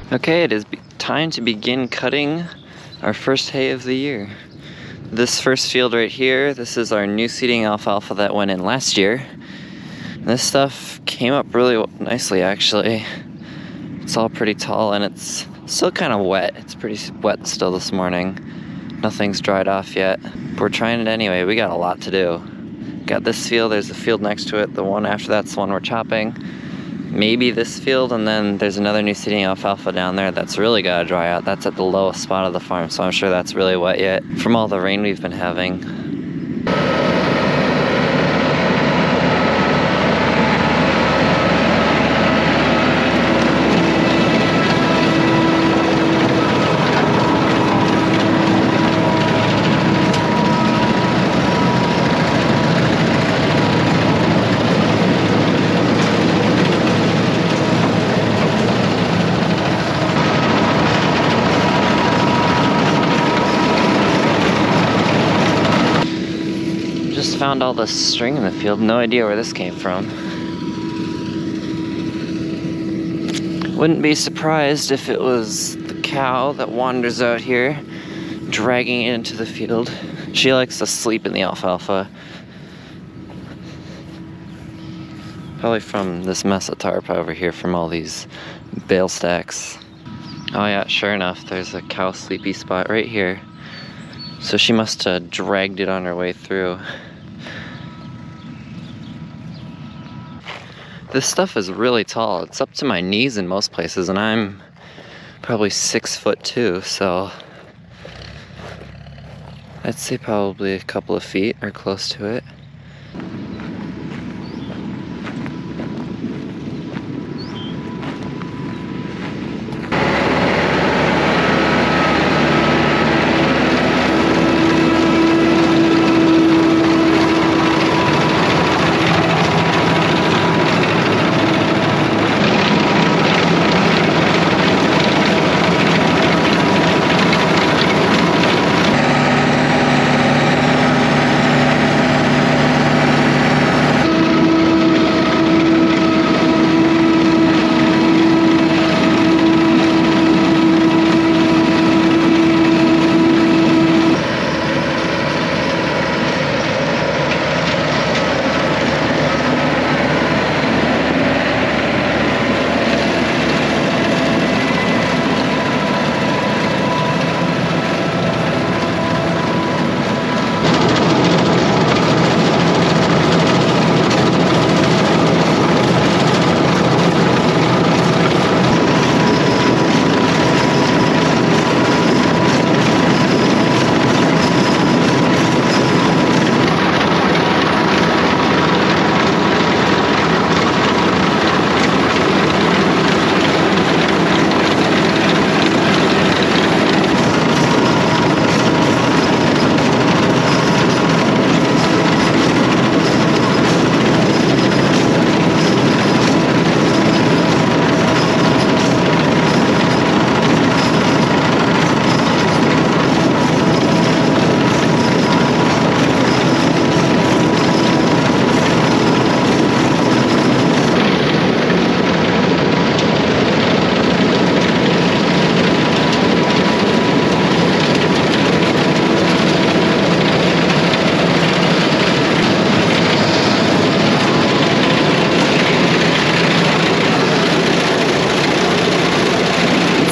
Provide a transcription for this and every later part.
Okay, it is time to begin cutting our first hay of the year. This first field right here, this is our new seeding alfalfa that went in last year. And this stuff came up really nicely actually. It's all pretty tall and it's still kind of wet. It's pretty wet still this morning. Nothing's dried off yet. But we're trying it anyway. We got a lot to do. Got this field, there's a field next to it. The one after that's the one we're chopping. Maybe this field, and then there's another new seeding alfalfa down there that's really gotta dry out. That's at the lowest spot of the farm, so I'm sure that's really wet yet from all the rain we've been having. Just found all the string in the field. No idea where this came from. Wouldn't be surprised if it was the cow that wanders out here, dragging it into the field. She likes to sleep in the alfalfa. Probably from this mess of tarp over here from all these bale stacks. Oh yeah, sure enough, there's a cow sleepy spot right here. So she must have dragged it on her way through. This stuff is really tall. It's up to my knees in most places, and I'm probably 6'2", so I'd say probably a couple of feet or close to it.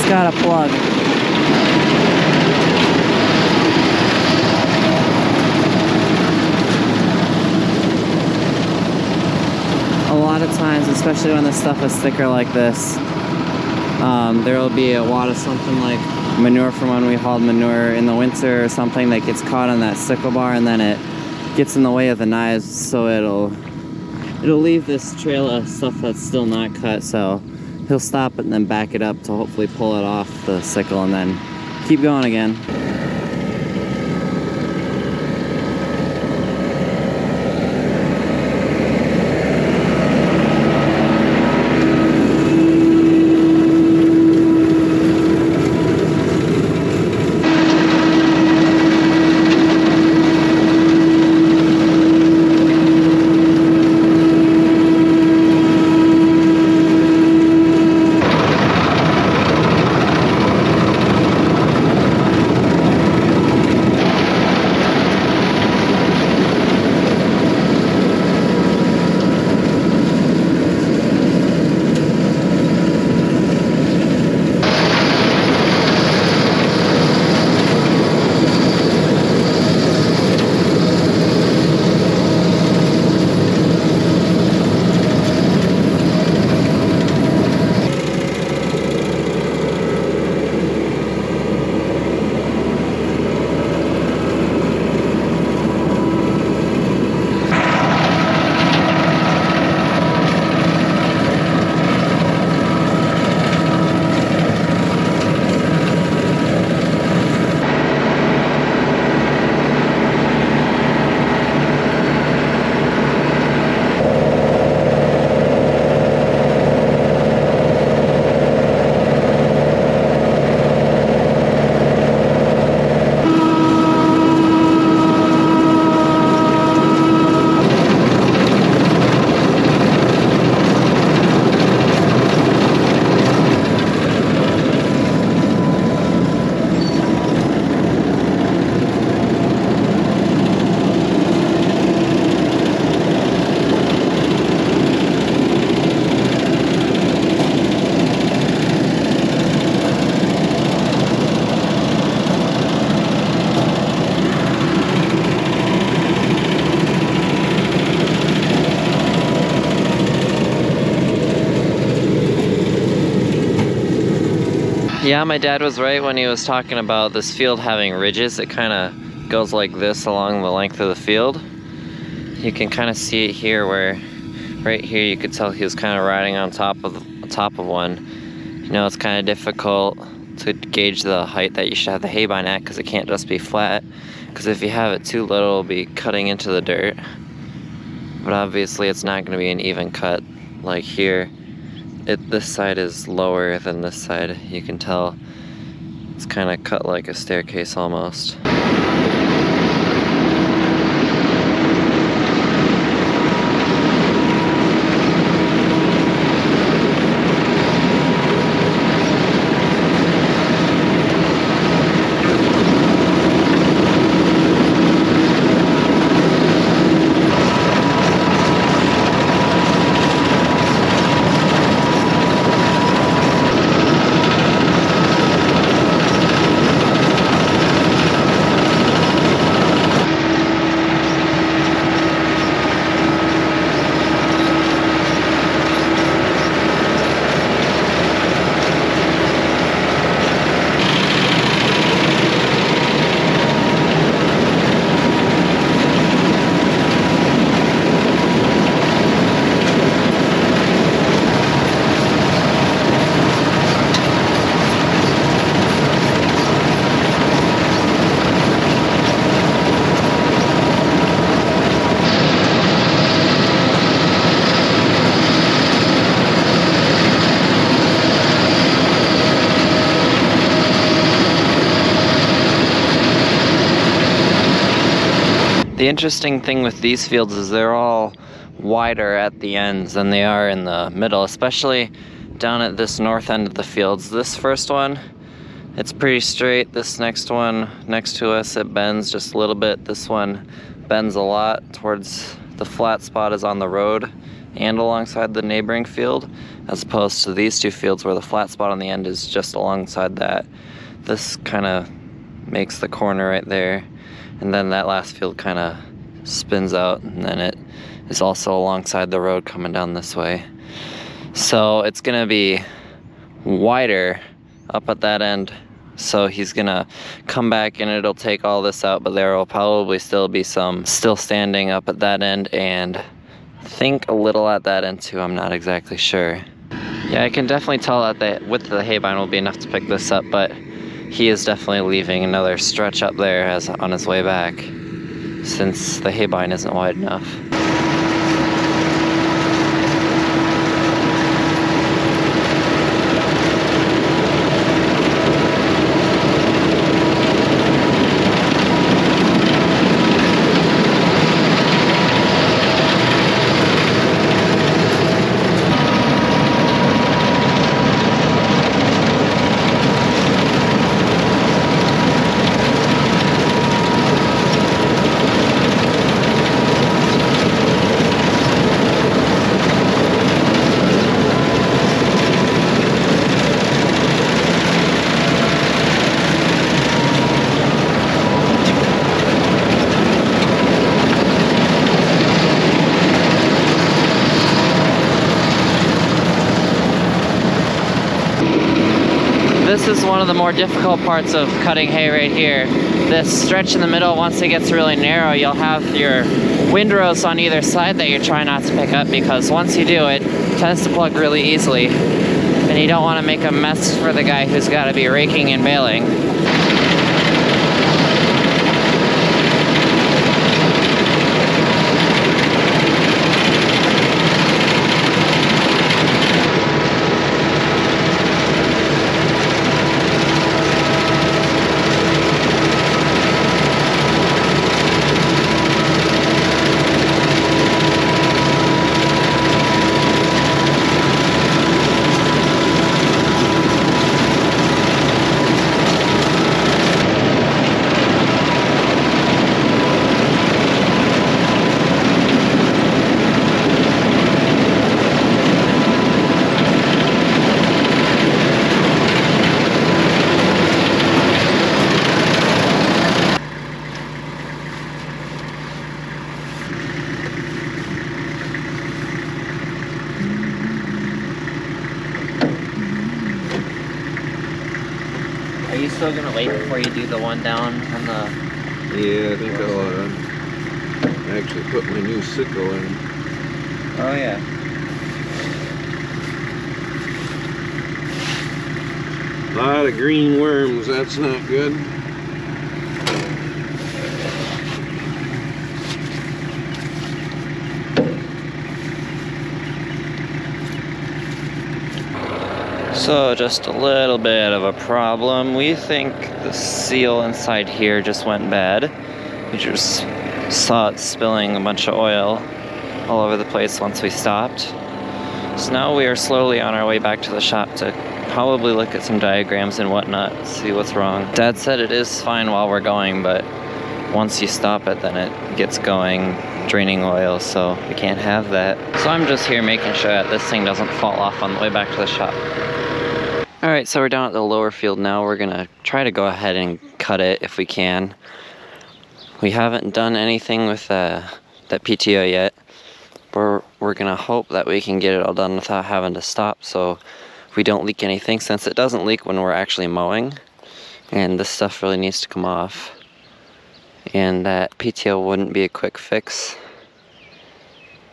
Got a plug. A lot of times, especially when the stuff is thicker like this, there will be a wad of something like manure from when we hauled manure in the winter or something that gets caught on that sickle bar, and then it gets in the way of the knives, so it'll leave this trail of stuff that's still not cut. So he'll stop it and then back it up to hopefully pull it off the sickle and then keep going again. Yeah, my dad was right when he was talking about this field having ridges. It kind of goes like this along the length of the field. You can kind of see it here, where right here you could tell he was kind of riding on top of one. You know, it's kind of difficult to gauge the height that you should have the haybine at, because it can't just be flat, because if you have it too little, it'll be cutting into the dirt. But obviously it's not going to be an even cut. Like here, this side is lower than this side. You can tell it's kind of cut like a staircase almost. The interesting thing with these fields is they're all wider at the ends than they are in the middle, especially down at this north end of the fields. This first one, it's pretty straight. This next one next to us, it bends just a little bit. This one bends a lot towards the flat spot is on the road and alongside the neighboring field, as opposed to these two fields where the flat spot on the end is just alongside that. This kind of makes the corner right there. And then that last field kind of spins out, and then it is also alongside the road coming down this way. So it's gonna be wider up at that end. So he's gonna come back and it'll take all this out, but there will probably still be some still standing up at that end, and I think a little at that end too. I'm not exactly sure. Yeah, I can definitely tell that the width of the haybine will be enough to pick this up, but he is definitely leaving another stretch up there as on his way back, since the haybine isn't wide enough. This is one of the more difficult parts of cutting hay right here. This stretch in the middle, once it gets really narrow, you'll have your windrows on either side that you're trying not to pick up, because once you do, it tends to plug really easily. And you don't want to make a mess for the guy who's got to be raking and baling. you still gonna wait before you do the one down on the... Yeah, I think I'll actually put my new sickle in. Oh yeah. A lot of green worms, that's not good. So just a little bit of a problem. We think the seal inside here just went bad. We just saw it spilling a bunch of oil all over the place once we stopped. So now we are slowly on our way back to the shop to probably look at some diagrams and whatnot, see what's wrong. Dad said it is fine while we're going, but once you stop it, then it gets going, draining oil, so we can't have that. So I'm just here making sure that this thing doesn't fall off on the way back to the shop. Alright, so we're down at the lower field now. We're gonna try to go ahead and cut it if we can. We haven't done anything with that PTO yet. We're gonna hope that we can get it all done without having to stop, so we don't leak anything, since it doesn't leak when we're actually mowing. And this stuff really needs to come off. And that PTO wouldn't be a quick fix.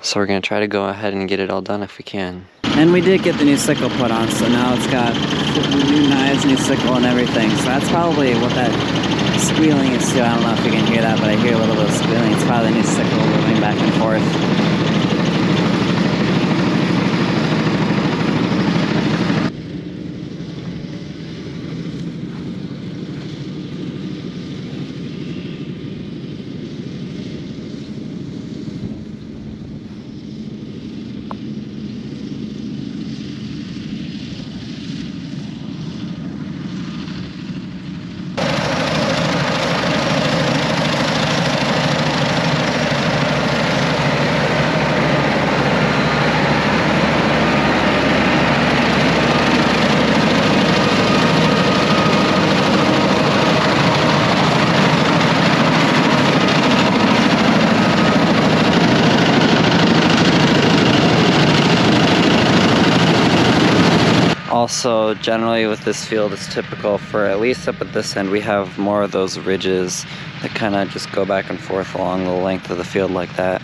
So we're gonna try to go ahead and get it all done if we can. And we did get the new sickle put on, so now it's got new knives, new sickle, and everything. So that's probably what that squealing is too. I don't know if you can hear that, but I hear a little bit of squealing. It's probably the new sickle moving back and forth. Also, generally with this field, it's typical for, at least up at this end, we have more of those ridges that kind of just go back and forth along the length of the field like that.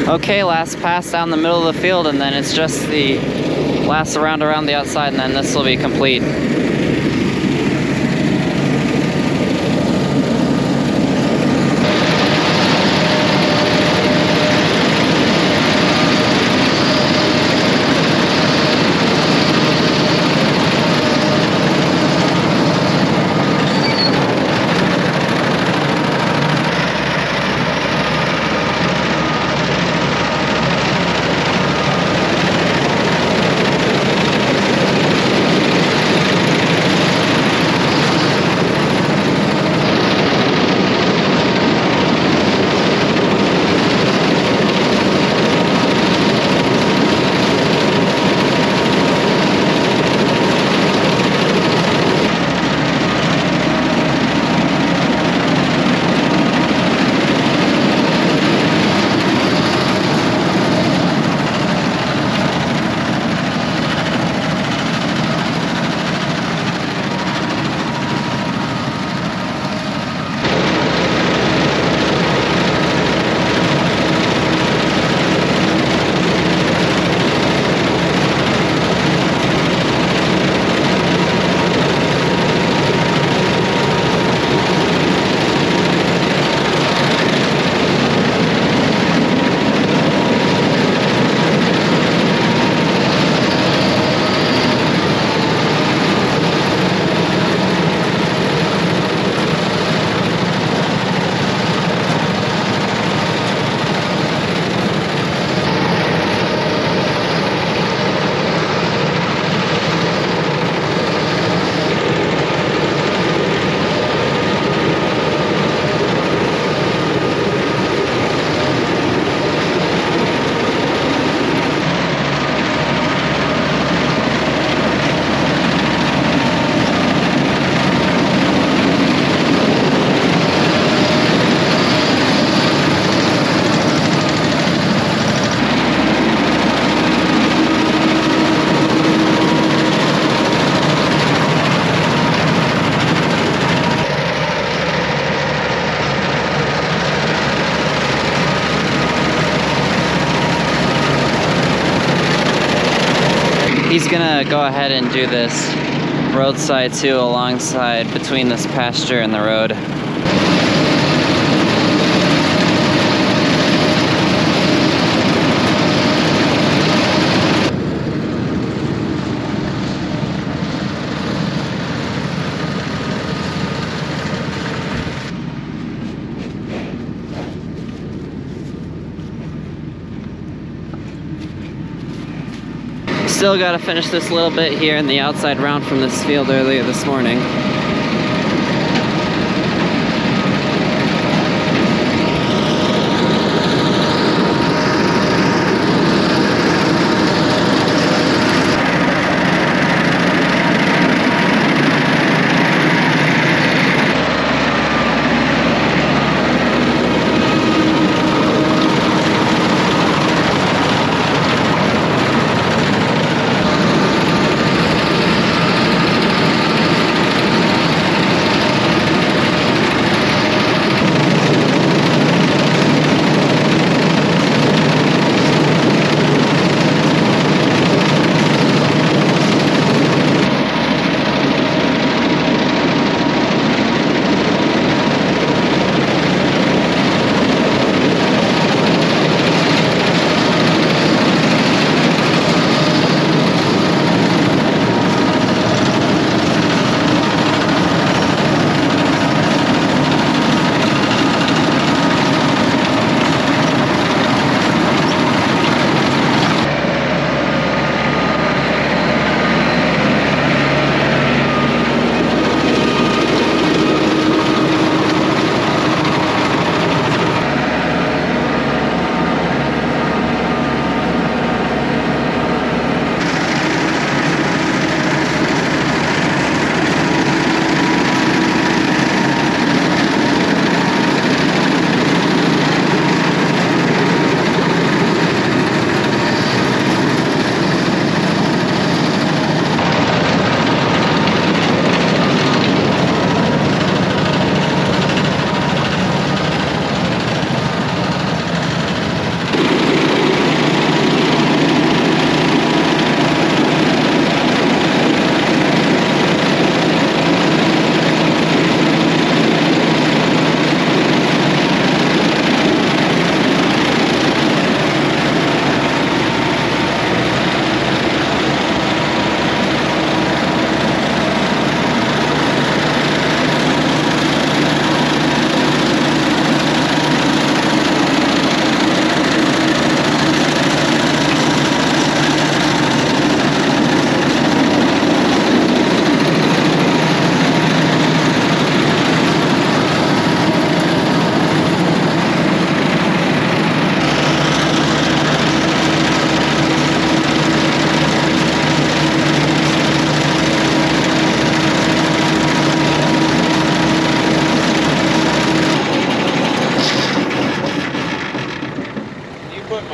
Okay, last pass down the middle of the field, and then it's just the last round around the outside, and then this will be complete. He's gonna go ahead and do this roadside too, alongside between this pasture and the road. Still got to finish this little bit here in the outside round from this field earlier this morning.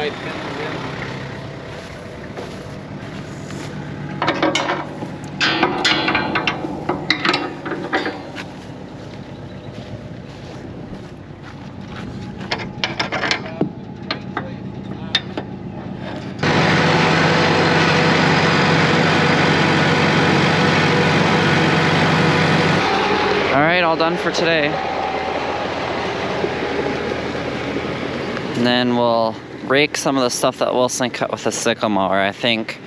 white pins in. Alright, all done for today. And then we'll rake some of the stuff that Wilson cut with a sickle mower. I think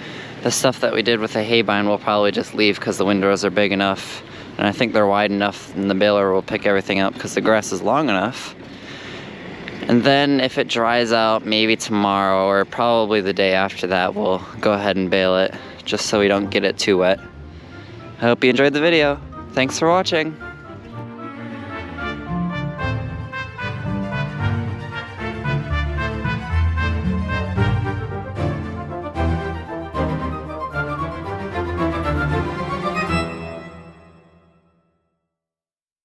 the stuff that we did with the haybine we'll probably just leave because the windrows are big enough. And I think they're wide enough and the baler will pick everything up because the grass is long enough. And then if it dries out, maybe tomorrow or probably the day after that, we'll go ahead and bale it just so we don't get it too wet. I hope you enjoyed the video. Thanks for watching.